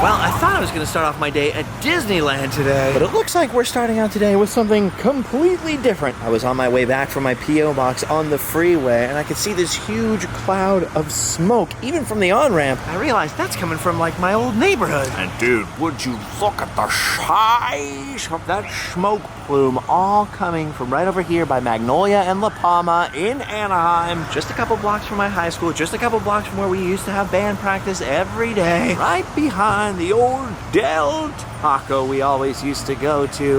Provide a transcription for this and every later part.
Well, I thought I was going to start off my day at Disneyland today, but it looks like we're starting out today with something completely different. I was on my way back from my P.O. box on the freeway, and I could see this huge cloud of smoke, even from the on-ramp. I realized that's coming from, like, my old neighborhood. And dude, would you look at the size of that smoke plume, all coming from right over here by Magnolia and La Palma in Anaheim. Just a couple blocks from my high school, just a couple blocks from where we used to have band practice every day, right behind the old Del Taco we always used to go to.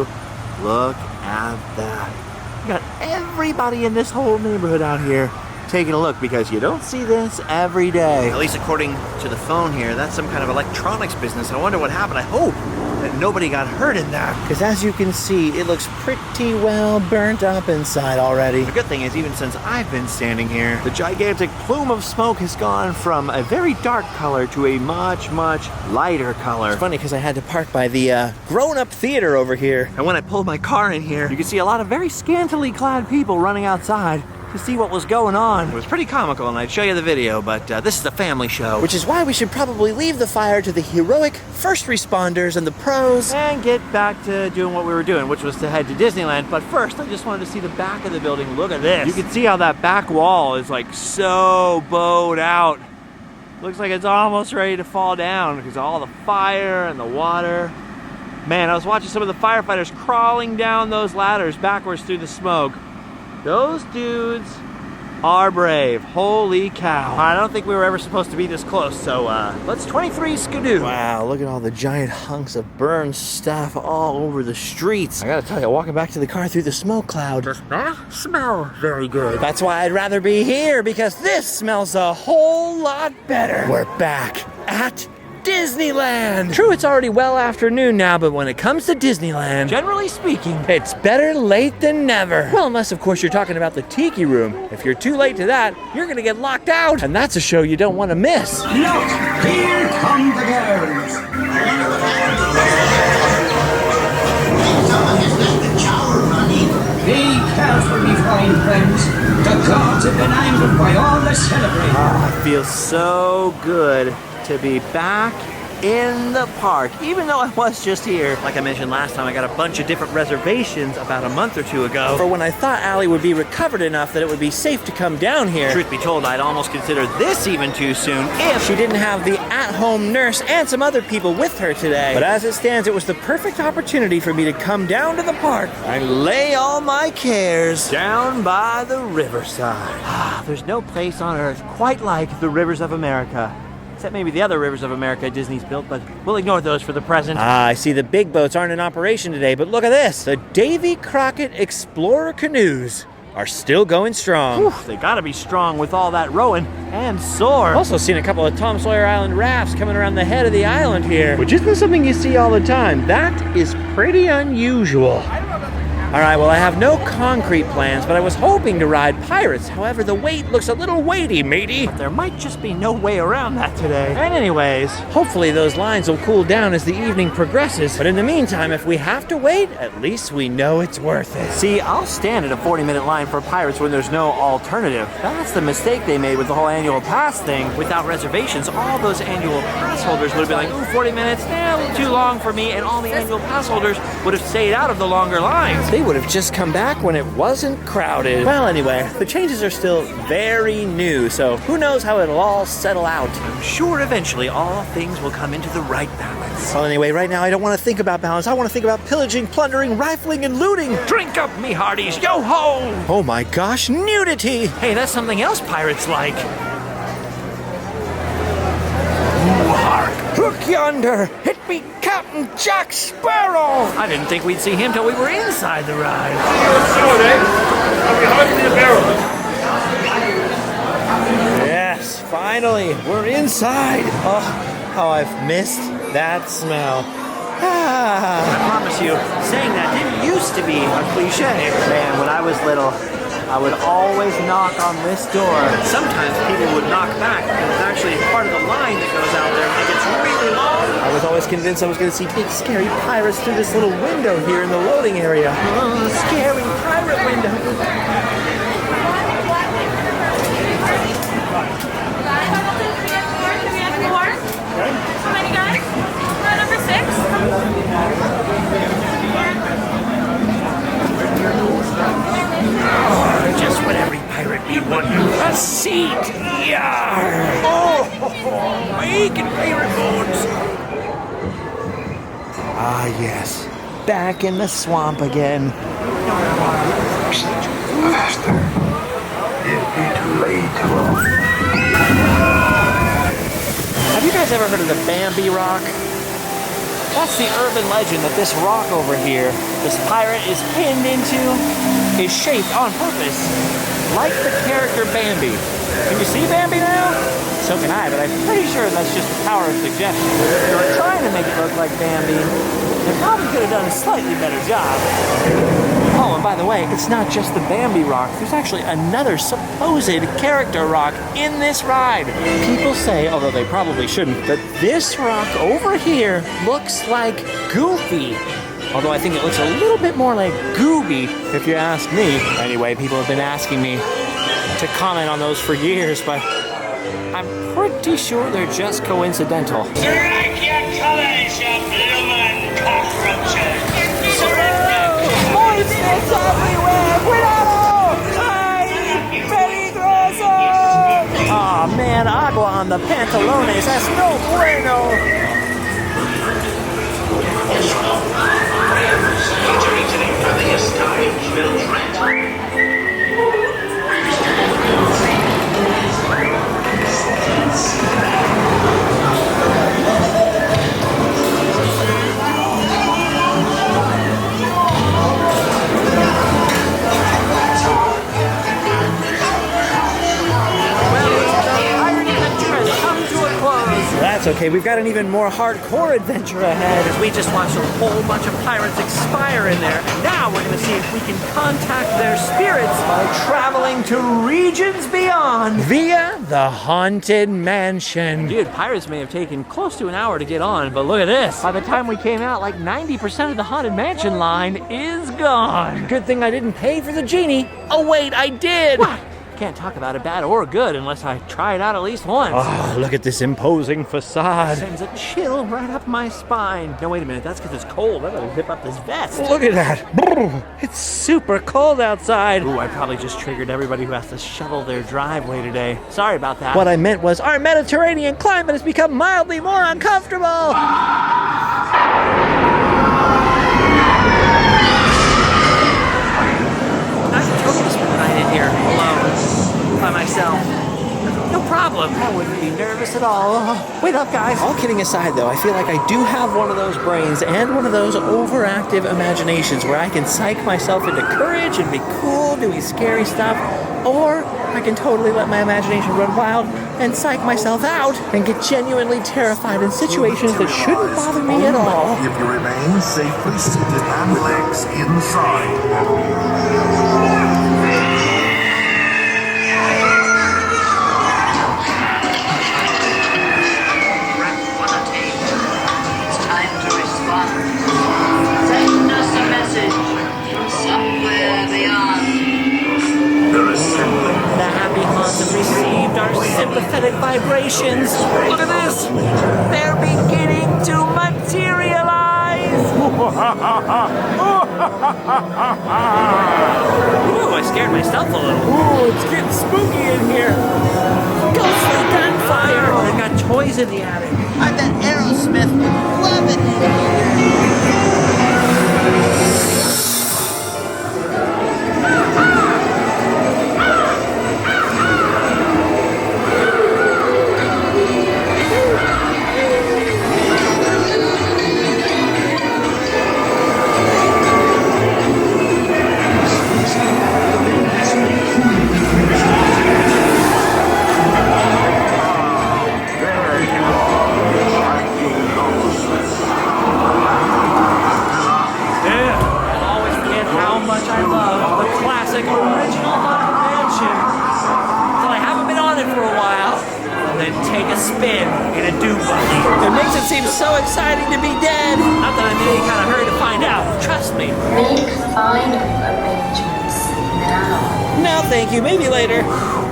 Look at that. You got everybody in this whole neighborhood out here taking a look, because you don't see this every day. At least according to the phone here, that's some kind of electronics business. I wonder what happened. I hope that nobody got hurt in that, because as you can see, it looks pretty well burnt up inside already. The good thing is, even since I've been standing here, the gigantic plume of smoke has gone from a very dark color to a much, much lighter color. It's funny because I had to park by the grown-up theater over here, and when I pulled my car in here, you could see a lot of very scantily clad people running outside to see what was going on. It was pretty comical, and I'd show you the video, but this is a family show. Which is why we should probably leave the fire to the heroic first responders and the pros and get back to doing what we were doing, which was to head to Disneyland. But first, I just wanted to see the back of the building. Look at this. You can see how that back wall is like so bowed out. Looks like it's almost ready to fall down because of all the fire and the water. Man, I was watching some of the firefighters crawling down those ladders backwards through the smoke. Those dudes are brave. Holy cow. I don't think we were ever supposed to be this close, so let's 23 skidoo. Wow, look at all the giant hunks of burned stuff all over the streets. I gotta tell you, walking back to the car through the smoke cloud does not smell very good. That's why I'd rather be here, because this smells a whole lot better. We're back at Disneyland! True, it's already well after noon now, but when it comes to Disneyland, generally speaking, it's better late than never. Well, unless, of course, you're talking about the Tiki Room. If you're too late to that, you're gonna get locked out, and that's a show you don't want to miss. Look, here come the girls! Someone has left the tower running. Be careful, me fine friends. The gods have been angered by all the celebrating. Oh, it feels so good to be back in the park, even though I was just here. Like I mentioned last time, I got a bunch of different reservations about a month or two ago for when I thought Allie would be recovered enough that it would be safe to come down here. Truth be told, I'd almost consider this even too soon if she didn't have the at-home nurse and some other people with her today. But as it stands, it was the perfect opportunity for me to come down to the park and lay all my cares down by the riverside. There's no place on earth quite like the rivers of America. Except maybe the other rivers of America Disney's built, but we'll ignore those for the present. I see the big boats aren't in operation today, but look at this. The Davy Crockett Explorer canoes are still going strong. Whew, they gotta be strong with all that rowing and sore. Also seen a couple of Tom Sawyer Island rafts coming around the head of the island here, which isn't something you see all the time. That is pretty unusual. All right, well, I have no concrete plans, but I was hoping to ride Pirates. However, the wait looks a little weighty, matey. But there might just be no way around that today. And anyways, hopefully those lines will cool down as the evening progresses. But in the meantime, if we have to wait, at least we know it's worth it. See, I'll stand at a 40-minute line for Pirates when there's no alternative. That's the mistake they made with the whole annual pass thing. Without reservations, all those annual pass holders would have been like, ooh, 40 minutes, a little too long for me, and all the annual pass holders would have stayed out of the longer lines. They would have just come back when it wasn't crowded. Well, anyway, the changes are still very new, so who knows how it'll all settle out. I'm sure eventually all things will come into the right balance. Well, anyway, right now I don't want to think about balance. I want to think about pillaging, plundering, rifling, and looting. Drink up, me hearties, yo-ho! Oh my gosh, nudity! Hey, that's something else pirates like. Hark! Look yonder! It be Captain Jack Sparrow! I didn't think we'd see him till we were inside the ride. Yes, finally, we're inside. Oh, how I've missed that smell. I promise you, saying that didn't used to be a cliche. Man, when I was little, I would always knock on this door. Sometimes people would knock back, and it's actually part of the line that goes out there, and it gets really long. I was always convinced I was going to see big, scary pirates through this little window here in the loading area. Oh, scary pirate window. How many guys? seat. Yeah. Oh, my aching favorite bones. Ah, yes. Back in the swamp again. Faster. It'll be too late. Have you guys ever heard of the Bambi Rock? That's the urban legend that this rock over here, this pirate is pinned into, is shaped on purpose, like the character Bambi. Can you see Bambi now? So can I, but I'm pretty sure that's just the power of suggestion. They were trying to make it look like Bambi. They probably could have done a slightly better job. Oh, and by the way, it's not just the Bambi rock. There's actually another supposed character rock in this ride. People say, although they probably shouldn't, that this rock over here looks like Goofy. Although I think it looks a little bit more like Gooby, if you ask me. Anyway, people have been asking me to comment on those for years, but I'm pretty sure they're just coincidental. Strike your colors, you bloomin' cockroaches! Poisonous everywhere! Cuidado! ¡Ay! ¡Peligroso! Aw, man, agua on the pantalones. That's no bueno. That's okay, we've got an even more hardcore adventure ahead as we just watched a whole bunch of pirates expire in there. And now we're gonna see if we can contact their spirits by traveling to regions beyond via the Haunted Mansion. Dude, pirates may have taken close to an hour to get on, but look at this. By the time we came out, like 90% of the Haunted Mansion line is gone. Good thing I didn't pay for the genie. Oh wait, I did! What? Can't talk about it bad or good unless I try it out at least once. Oh, look at this imposing facade. Sends a chill right up my spine. No, wait a minute, that's because it's cold. I gotta zip up this vest. Look at that. It's super cold outside. Ooh, I probably just triggered everybody who has to shovel their driveway today. Sorry about that. What I meant was our Mediterranean climate has become mildly more uncomfortable. I can totally spend the night in here alone. By myself. No problem. I wouldn't be nervous at all. Wait up, guys. All kidding aside, though, I feel like I do have one of those brains and one of those overactive imaginations where I can psych myself into courage and be cool doing scary stuff, or I can totally let my imagination run wild and psych myself out and get genuinely terrified in situations that shouldn't bother me at all. If you remain safely seated and legs inside. Received our sympathetic vibrations. Look at this! They're beginning to materialize! Ooh, I scared myself a little. Ooh, it's getting spooky in here. Ghostly gunfire! Oh, they've got toys in the attic. I bet Aerosmith would love it. So exciting to be dead. Not that I'm in any kind of hurry to find out. Trust me. Make final arrangements now. No, thank you. Maybe later.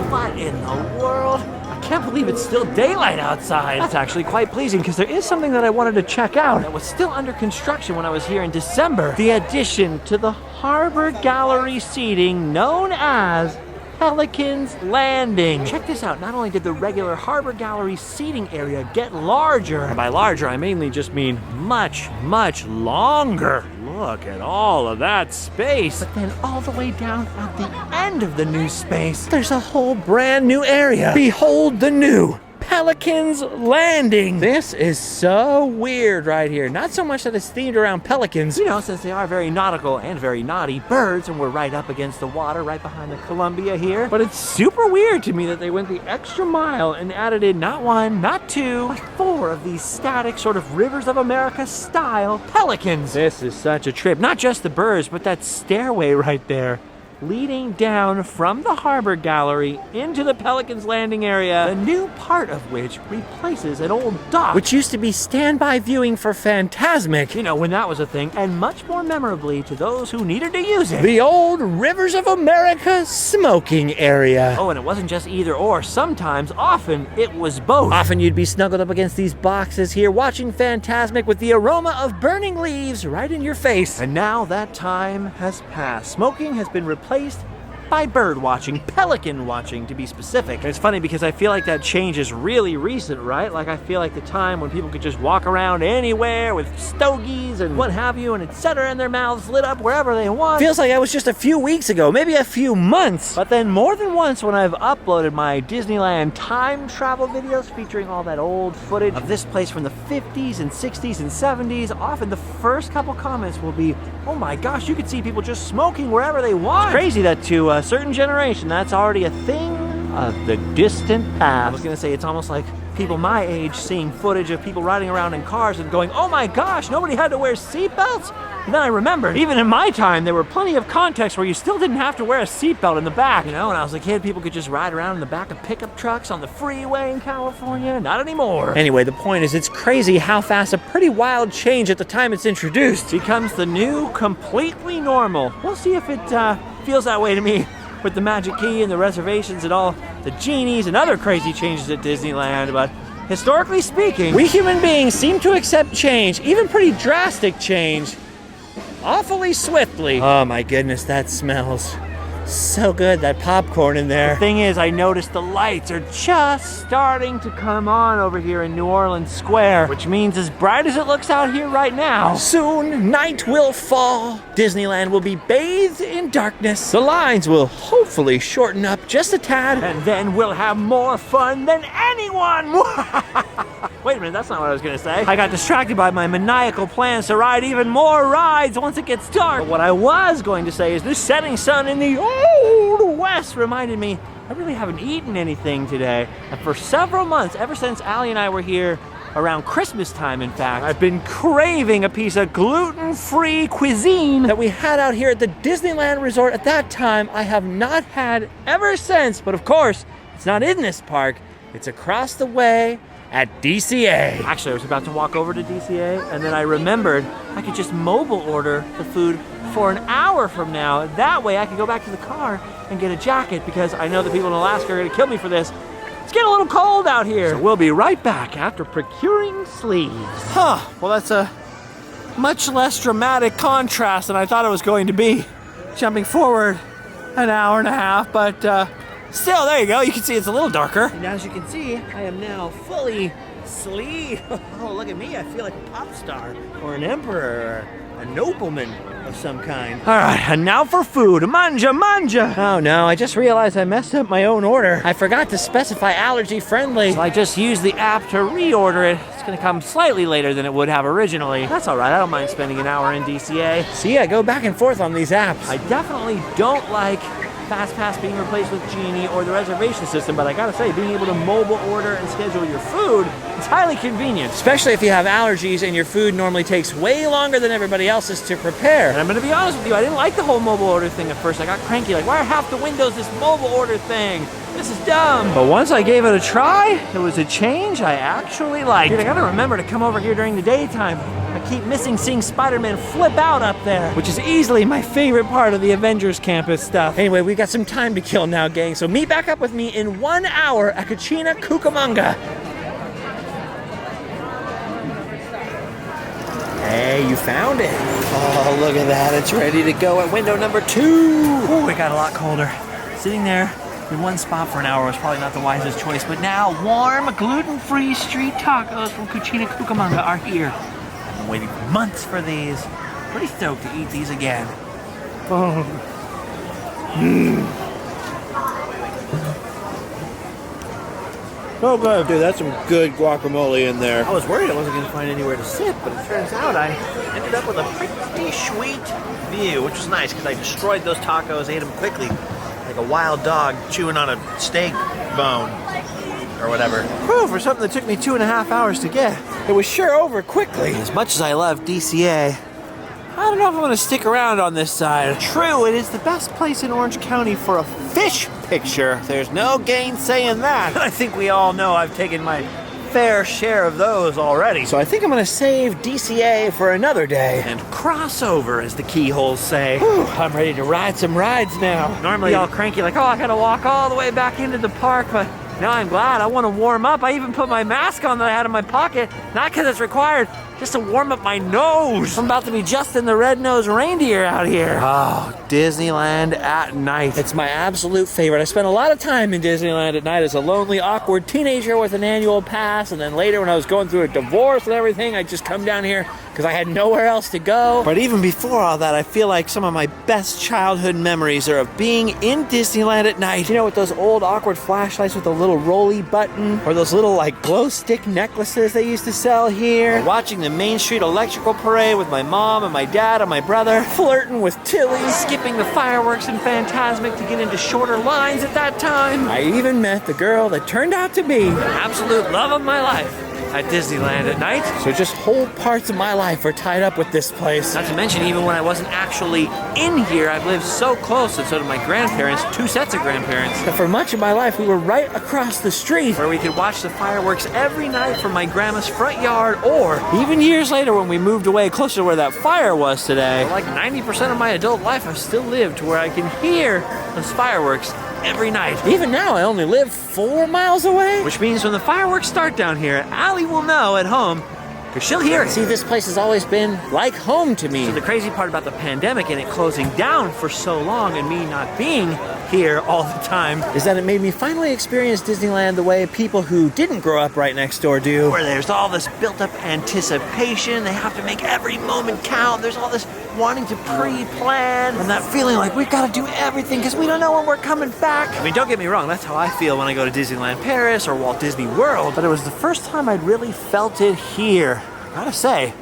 What in the world? I can't believe it's still daylight outside. That's actually quite pleasing because there is something that I wanted to check out that was still under construction when I was here in December. The addition to the Harbor Gallery seating known as Pelican's Landing. Check this out. Not only did the regular Harbor Gallery seating area get larger, and by larger I mainly just mean much, much longer. Look at all of that space. But then all the way down at the end of the new space, there's a whole brand new area. Behold the new Pelican's Landing. This is so weird right here. Not so much that it's themed around pelicans, you know, since they are very nautical and very naughty birds, and we're right up against the water, right behind the Columbia here. But it's super weird to me that they went the extra mile and added in not one, not two, but 4 of these static sort of Rivers of America style pelicans. This is such a trip. Not just the birds, but that stairway right there, leading down from the Harbor Gallery into the Pelican's Landing area, the new part of which replaces an old dock, which used to be standby viewing for Fantasmic, you know, when that was a thing, and much more memorably to those who needed to use it, the old Rivers of America smoking area. Oh, and it wasn't just either or. Sometimes, often, it was both. Often you'd be snuggled up against these boxes here, watching Fantasmic with the aroma of burning leaves right in your face. And now that time has passed. Smoking has been replaced by bird watching, pelican watching to be specific. And it's funny because I feel like that change is really recent, right? Like I feel like the time when people could just walk around anywhere with stogies and what have you and etc. and their mouths lit up wherever they want. Feels like that was just a few weeks ago, maybe a few months. But then more than once when I've uploaded my Disneyland time travel videos featuring all that old footage of this place from the 50s and 60s and 70s, often the first couple comments will be, oh my gosh, you could see people just smoking wherever they want. It's crazy that to a certain generation, that's already a thing of the distant past. I was gonna say, it's almost like people my age seeing footage of people riding around in cars and going, oh my gosh, nobody had to wear seatbelts? And then I remembered, even in my time, there were plenty of contexts where you still didn't have to wear a seatbelt in the back. You know, when I was a kid, people could just ride around in the back of pickup trucks on the freeway in California. Not anymore. Anyway, the point is, it's crazy how fast a pretty wild change at the time it's introduced becomes the new completely normal. We'll see if it feels that way to me with the magic key and the reservations and all the genies and other crazy changes at Disneyland. But historically speaking, we human beings seem to accept change, even pretty drastic change, awfully swiftly. Oh my goodness, that smells so good, that popcorn in there. The thing is, I noticed the lights are just starting to come on over here in New Orleans Square, which means as bright as it looks out here right now, soon night will fall. Disneyland will be bathed in darkness. The lines will hopefully shorten up just a tad, and then we'll have more fun than anyone. Wait a minute, that's not what I was gonna say. I got distracted by my maniacal plans to ride even more rides once it gets dark. But what I was going to say is this setting sun in the old west reminded me I really haven't eaten anything today. And for several months, ever since Allie and I were here around Christmas time, in fact, I've been craving a piece of gluten-free cuisine that we had out here at the Disneyland Resort at that time. I have not had ever since, but of course, it's not in this park. It's across the way at DCA. Actually, I was about to walk over to DCA, and then I remembered I could just mobile order the food for an hour from now. That way I could go back to the car and get a jacket, because I know the people in Alaska are gonna kill me for this. It's getting a little cold out here. So we'll be right back after procuring sleeves. Huh, well that's a much less dramatic contrast than I thought it was going to be. Jumping forward an hour and a half, but still, there you go. You can see it's a little darker. And as you can see, I am now fully sleeved. Oh, look at me. I feel like a pop star or an emperor or a nobleman of some kind. All right, and now for food. Manja, manja. Oh no, I just realized I messed up my own order. I forgot to specify allergy friendly. So I just used the app to reorder it. It's gonna come slightly later than it would have originally. That's all right, I don't mind spending an hour in DCA. See, I go back and forth on these apps. I definitely don't like FastPass being replaced with Genie or the reservation system, but I gotta say, being able to mobile order and schedule your food is highly convenient. Especially if you have allergies and your food normally takes way longer than everybody else's to prepare. And I'm gonna be honest with you, I didn't like the whole mobile order thing at first. I got cranky, like, why are half the windows this mobile order thing? This is dumb. But once I gave it a try, it was a change I actually liked. Dude, I gotta remember to come over here during the daytime. I keep missing seeing Spider-Man flip out up there, which is easily my favorite part of the Avengers campus stuff. Anyway, we got some time to kill now, gang, so meet back up with me in 1 hour at Kachina Cucamonga. Hey, you found it. Oh, look at that. It's ready to go at window number 2. Oh, it got a lot colder. Sitting there In one spot for an hour was probably not the wisest choice, but now warm, gluten-free street tacos from Cucina Cucamonga are here. I've been waiting for months for these. Pretty stoked to eat these again. Oh. Oh, good. Dude, that's some good guacamole in there. I was worried I wasn't going to find anywhere to sit, but it turns out I ended up with a pretty sweet view, which was nice because I destroyed those tacos, ate them quickly, like a wild dog chewing on a steak bone or whatever. Whew, for something that took me 2.5 hours to get, it was sure over quickly. As much as I love DCA, I don't know if I'm going to stick around on this side. True, it is the best place in Orange County for a fish picture. There's no gainsaying that. I think we all know I've taken my fair share of those already. So I think I'm going to save DCA for another day. And crossover, as the keyholes say. Whew, I'm ready to ride some rides now. Normally all cranky like, oh, I got to walk all the way back into the park, but now I'm glad. I want to warm up. I even put my mask on that I had in my pocket, not because it's required, just to warm up my nose. I'm about to be Justin the Red-Nosed Reindeer out here. Oh, Disneyland at night. It's my absolute favorite. I spent a lot of time in Disneyland at night as a lonely, awkward teenager with an annual pass, and then later when I was going through a divorce and everything, I'd just come down here because I had nowhere else to go. But even before all that, I feel like some of my best childhood memories are of being in Disneyland at night. You know, with those old awkward flashlights with the little rolly button, or those little like glow stick necklaces they used to sell here, or watching the Main Street Electrical Parade with my mom and my dad and my brother, flirting with Tilly, skipping the fireworks in Fantasmic to get into shorter lines at that time. I even met the girl that turned out to be the absolute love of my life at Disneyland at night. So just whole parts of my life are tied up with this place. Not to mention, even when I wasn't actually in here, I've lived so close, and so did my grandparents, 2 sets of grandparents, that for much of my life, we were right across the street where we could watch the fireworks every night from my grandma's front yard, or even years later when we moved away closer to where that fire was today. Like 90% of my adult life, I've still lived to where I can hear those fireworks every night. Even now, I only live 4 miles away. Which means when the fireworks start down here, Allie will know at home, because she'll hear it. See, this place has always been like home to me. So the crazy part about the pandemic and it closing down for so long and me not being here all the time is that it made me finally experience Disneyland the way people who didn't grow up right next door do. Where there's all this built-up anticipation. They have to make every moment count. There's all this wanting to pre-plan and that feeling like we've got to do everything because we don't know when we're coming back. I mean, don't get me wrong, that's how I feel when I go to Disneyland Paris or Walt Disney World, but it was the first time I'd really felt it here. I gotta say,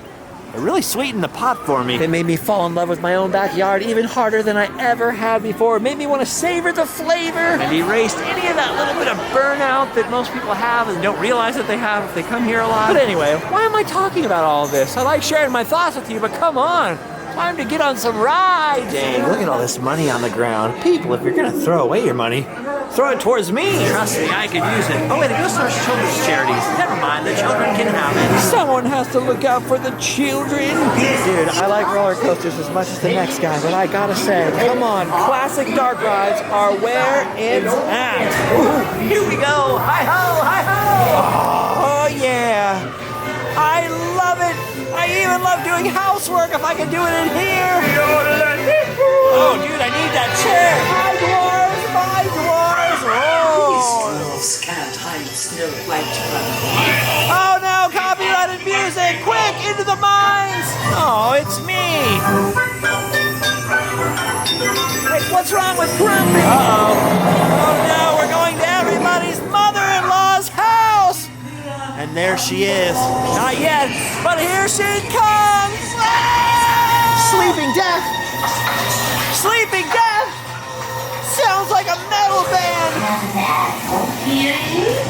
it really sweetened the pot for me. It made me fall in love with my own backyard even harder than I ever had before. It made me want to savor the flavor and erased any of that little bit of burnout that most people have and don't realize that they have if they come here a lot. But anyway, why am I talking about all of this? I like sharing my thoughts with you, but come on. Time to get on some rides. Dang, look at all this money on the ground. People, if you're gonna throw away your money, throw it towards me. Trust me, I could use it. Oh wait, it goes towards children's charities. Never mind, the children can have it. Someone has to look out for the children. Dude, I like roller coasters as much as the next guy, but I gotta say, come on, classic dark rides are where it's at. Ooh, here we go. Hi-ho, hi-ho. Oh yeah. I love it. I even love doing housework if I can do it in here. Oh, dude, I need that chair. My dwarves, my dwarves. Oh. Dwarves can't hide Snow White from Oh no, copyrighted music. Quick, into the mines. Oh, it's me. Wait, what's wrong with Grumpy? Uh-oh. Oh no, we're going to everybody's mother-in-law's house. And there she is. Not yet, but here she comes! Ah! Sleeping Death! Sleeping Death! Sounds like a metal band!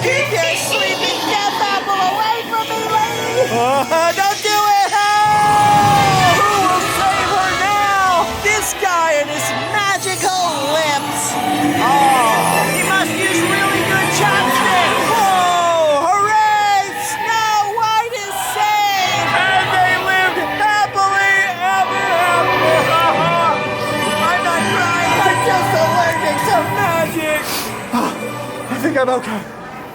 Keep your Sleeping Death apple away from me, lady! Don't do it! Oh! Who will save her now? This guy and his magical lips! Oh, he must use really good chopsticks! I think I'm okay.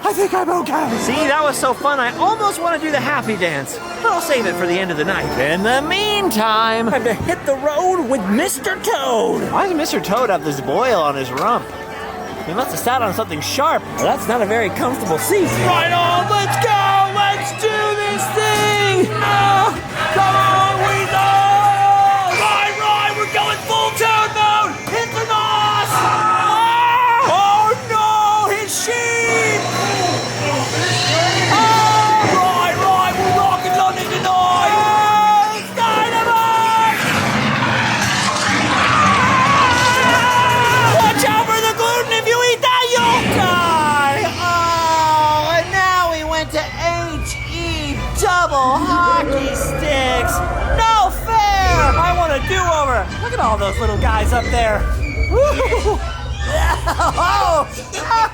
I think I'm okay. See, that was so fun. I almost want to do the happy dance, but I'll save it for the end of the night. In the meantime, time to hit the road with Mr. Toad. Why does Mr. Toad have this boil on his rump? He must have sat on something sharp. Well, that's not a very comfortable seat. Right on, let's go! Let's do this thing! Oh, come on, Weasel! Right, we're going full toad mode! Hit the nos! Oh no, his sheep! Right, we're rocking London tonight! Oh, it's dynamite! Watch out for the gluten! If you eat that, you'll die! Oh, and now we went to H-E double hockey sticks! No fair! I want a do-over! Look at all those little guys up there! Woo!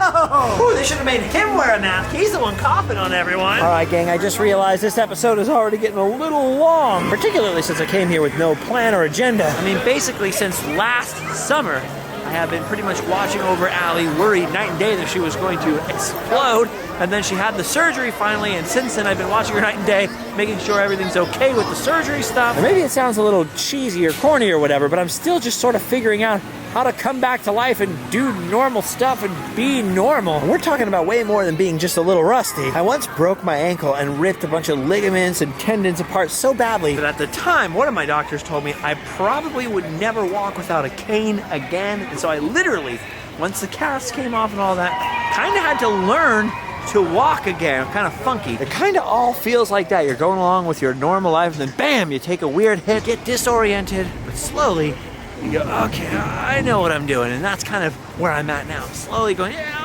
Oh, they should have made him wear a mask. He's the one coughing on everyone. All right, gang, I just realized this episode is already getting a little long, particularly since I came here with no plan or agenda. I mean, basically, since last summer, I have been pretty much watching over Allie, worried night and day that she was going to explode. And then she had the surgery finally, and since then I've been watching her night and day, making sure everything's okay with the surgery stuff. And maybe it sounds a little cheesy or corny or whatever, but I'm still just sort of figuring out how to come back to life and do normal stuff and be normal. And we're talking about way more than being just a little rusty. I once broke my ankle and ripped a bunch of ligaments and tendons apart so badly that at the time, one of my doctors told me I probably would never walk without a cane again. And so I literally, once the cast came off and all that, kind of had to learn to walk again. Kind of funky. It kind of all feels like that. You're going along with your normal life and then bam, you take a weird hit, get disoriented, but slowly you go, okay, I know what I'm doing, and that's kind of where I'm at now. Slowly going, yeah.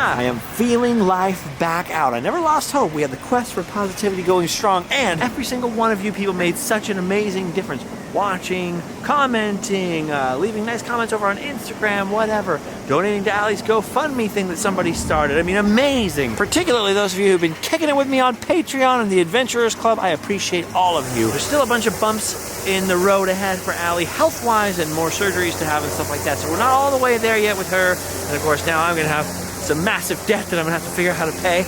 I am feeling life back out. I never lost hope. We had the quest for positivity going strong, and every single one of you people made such an amazing difference. Watching, commenting, leaving nice comments over on Instagram, whatever. Donating to Allie's GoFundMe thing that somebody started. I mean, amazing. Particularly those of you who've been kicking it with me on Patreon and the Adventurers Club. I appreciate all of you. There's still a bunch of bumps in the road ahead for Allie, health-wise, and more surgeries to have and stuff like that. So we're not all the way there yet with her. And of course, now I'm going to have some massive debt that I'm going to have to figure out how to pay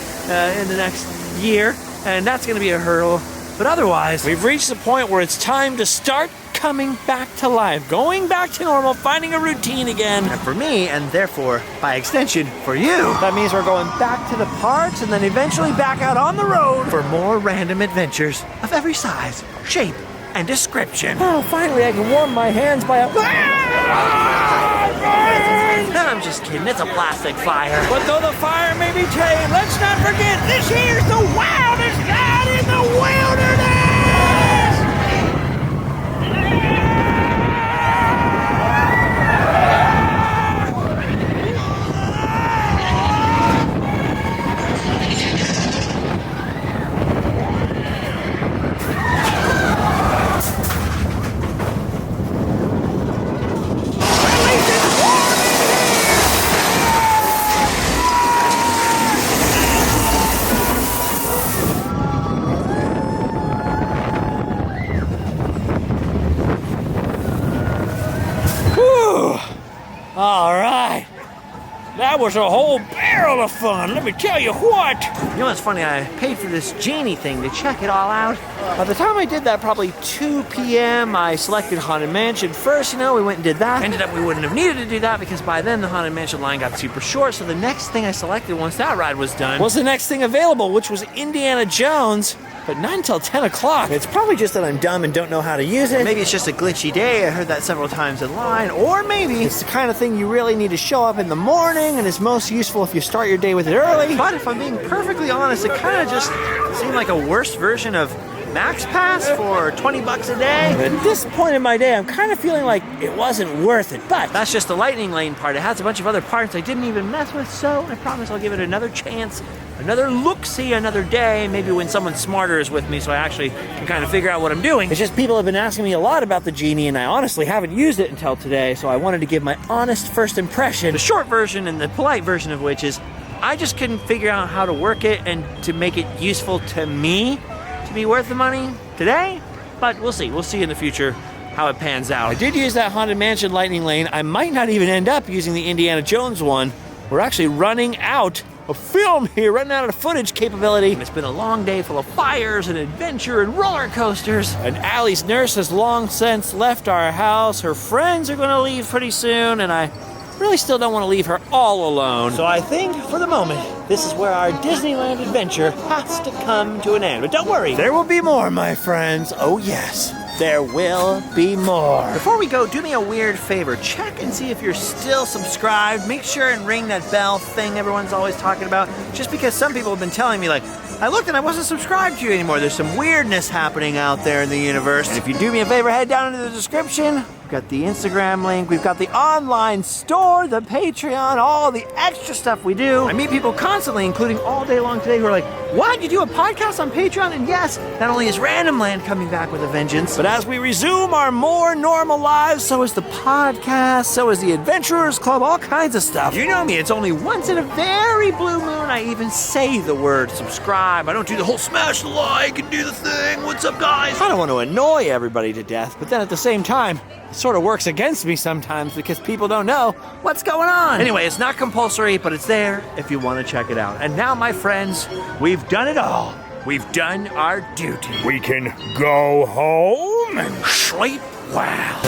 in the next year. And that's going to be a hurdle. But otherwise, we've reached the point where it's time to start coming back to life, going back to normal, finding a routine again. And for me, and therefore, by extension, for you, that means we're going back to the parks and then eventually back out on the road for more random adventures of every size, shape, and description. Oh, finally I can warm my hands by a... I'm just kidding, it's a plastic fire. But though the fire may be tame, let's not forget this here's the wildest ride in the wilderness! All right, that was a whole barrel of fun, let me tell you what. You know what's funny, I paid for this genie thing to check it all out. By the time I did that, probably 2 p.m., I selected Haunted Mansion first, we went and did that. Ended up we wouldn't have needed to do that because by then the Haunted Mansion line got super short, so the next thing I selected once that ride was done was the next thing available, which was Indiana Jones. But not until 10 o'clock. It's probably just that I'm dumb and don't know how to use it. Maybe it's just a glitchy day. I heard that several times in line. Or maybe it's the kind of thing you really need to show up in the morning and is most useful if you start your day with it early. But if I'm being perfectly honest, it kind of just seemed like a worse version of Max Pass for 20 bucks a day. But at this point in my day, I'm kind of feeling like it wasn't worth it. But that's just the lightning lane part. It has a bunch of other parts I didn't even mess with, so I promise I'll give it another chance, another look-see, another day, maybe when someone smarter is with me so I actually can kind of figure out what I'm doing. It's just people have been asking me a lot about the genie, and I honestly haven't used it until today, so I wanted to give my honest first impression. The short version and the polite version of which is I just couldn't figure out how to work it and to make it useful to me to be worth the money today, but we'll see. We'll see in the future how it pans out. I did use that Haunted Mansion lightning lane. I might not even end up using the Indiana Jones one. We're actually running out of film here, running out of footage capability. It's been a long day full of fires and adventure and roller coasters. And Allie's nurse has long since left our house. Her friends are gonna leave pretty soon, and I really still don't want to leave her all alone. So I think, for the moment, this is where our Disneyland adventure has to come to an end. But don't worry, there will be more, my friends. Oh yes, there will be more. Before we go, do me a weird favor. Check and see if you're still subscribed. Make sure and ring that bell thing everyone's always talking about. Just because some people have been telling me, like, I looked and I wasn't subscribed to you anymore. There's some weirdness happening out there in the universe. And if you do me a favor, head down into the description. We've got the Instagram link. We've got the online store, the Patreon, all the extra stuff we do. I meet people constantly, including all day long today, who are like, what? You do a podcast on Patreon? And yes, not only is Randomland coming back with a vengeance, but as we resume our more normal lives, so is the podcast, so is the Adventurers Club, all kinds of stuff. You know me, it's only once in a very blue moon I even say the word subscribe. I don't do the whole smash the like and do the thing. What's up, guys? I don't want to annoy everybody to death, but then at the same time, it sort of works against me sometimes because people don't know what's going on. Anyway, it's not compulsory, but it's there if you want to check it out. And now, my friends, we've done it all. We've done our duty. We can go home and Sleep well.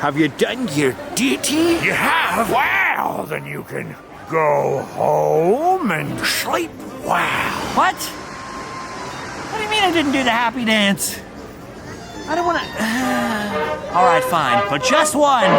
Have you done your duty? You have? Wow, then you can go home and Sleep well. What? What do you mean I didn't do the happy dance? I don't want to... All right, fine, but just one.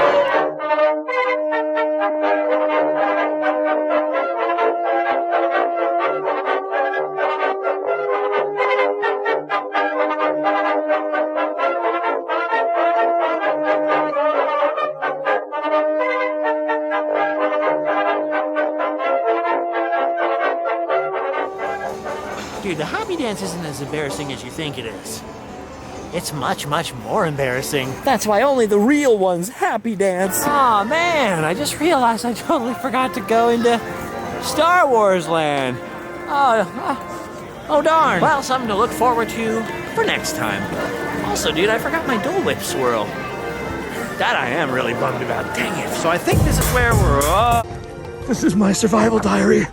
Dude, the happy dance isn't as embarrassing as you think it is. It's much, much more embarrassing. That's why only the real ones happy dance. Aw, man, I just realized I totally forgot to go into Star Wars Land. Oh, darn. Well, something to look forward to for next time. Also, dude, I forgot my Dole Whip swirl. That I am really bummed about. Dang it. So I think this is where we're... This is my survival diary.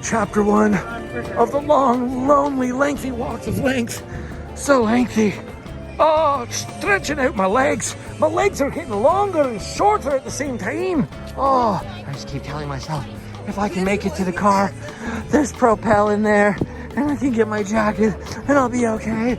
Chapter 1 of the long, lonely, lengthy walks of length. So lengthy. Oh, it's stretching out my legs. My legs are getting longer and shorter at the same time. Oh, I just keep telling myself, if I can make it to the car, there's Propel in there, and I can get my jacket, and I'll be okay.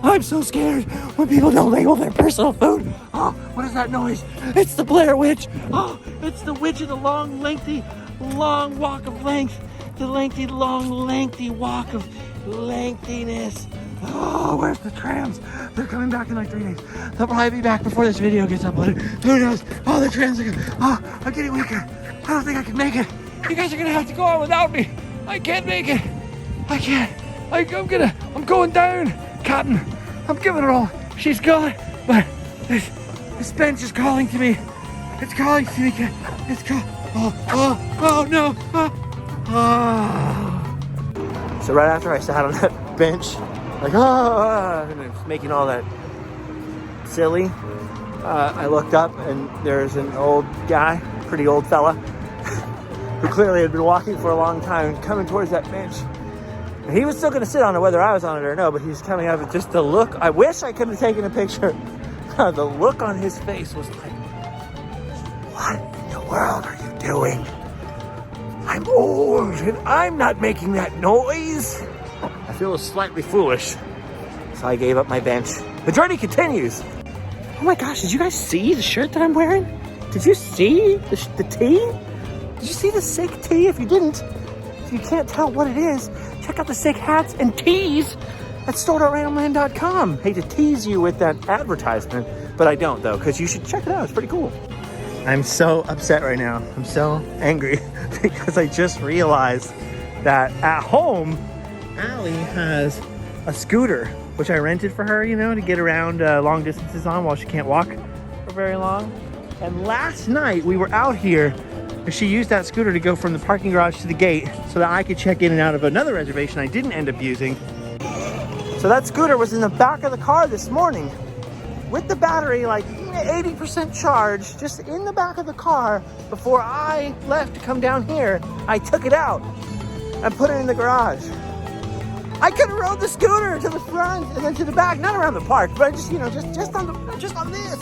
I'm so scared when people don't label their personal food. Oh, what is that noise? It's the Blair Witch. Oh, it's the witch of the long, lengthy, long walk of length. The lengthy, long, lengthy walk of lengthiness. Oh, where's the trams? They're coming back in like 3 days. They'll probably be back before this video gets uploaded. Who knows? Oh, the trams are good. Oh, I'm getting weaker. I don't think I can make it. You guys are gonna have to go on without me. I can't make it. I can't. I'm going down. Cotton, I'm giving it all. She's gone. But this bench is calling to me. It's calling to me. It's calling. Oh, no. So right after I sat on that bench, like, and it's making all that silly, I looked up and there's an old guy, pretty old fella, who clearly had been walking for a long time, coming towards that bench. And he was still gonna sit on it whether I was on it or no, but he was coming up with just the look. I wish I could have taken a picture. The look on his face was like, what in the world are you doing? I'm old and I'm not making that noise. I feel slightly foolish, so I gave up my bench. The journey continues. Oh my gosh, did you guys see the shirt that I'm wearing? Did you see the tee? Did you see the sick tee? If you didn't, if you can't tell what it is, check out the sick hats and tees at store.randomland.com. Hate to tease you with that advertisement, but I don't though, because you should check it out. It's pretty cool. I'm so upset right now. I'm so angry because I just realized that at home, Allie has a scooter which I rented for her, you know, to get around long distances on while she can't walk for very long. And last night we were out here and she used that scooter to go from the parking garage to the gate so that I could check in and out of another reservation I didn't end up using. So that scooter was in the back of the car this morning with the battery like 80% charged, just in the back of the car. Before I left to come down here, I took it out and put it in the garage. I could have rode the scooter to the front and then to the back, not around the park, but just, you know, just on this.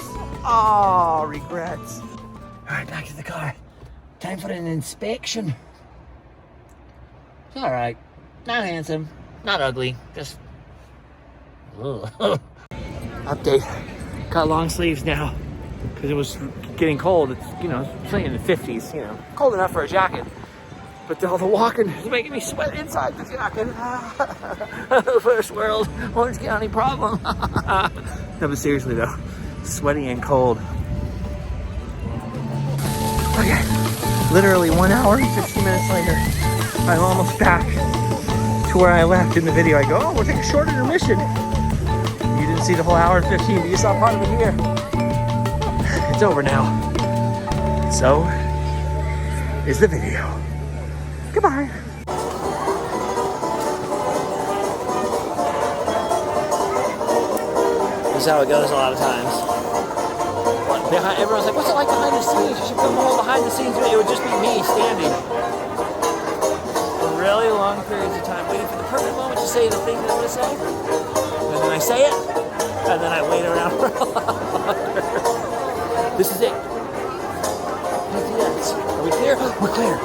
Oh, regrets. All right, back to the car. Time for an inspection. It's all right. Not handsome, not ugly, just... Update. Got long sleeves now because it was getting cold. It's, you know, it's in the 50s, you know, cold enough for a jacket. But all the walking is making me sweat inside the jacket. First world Orange County problem. No, but seriously though, sweaty and cold. Okay, literally 1 hour and 15 minutes later, I'm almost back to where I left in the video. I go, oh, we'll take a short intermission. You didn't see the whole hour and 15, but you saw part of it here. It's over now. So is the video. Goodbye. This is how it goes a lot of times. Everyone's like, what's it like behind the scenes? You should film the whole behind the scenes video. It would just be me standing for really long periods of time, waiting for the perfect moment to say the thing that I'm going to say. And then I say it, and then I wait around for a lot longer. This is it. Are we clear? We're clear.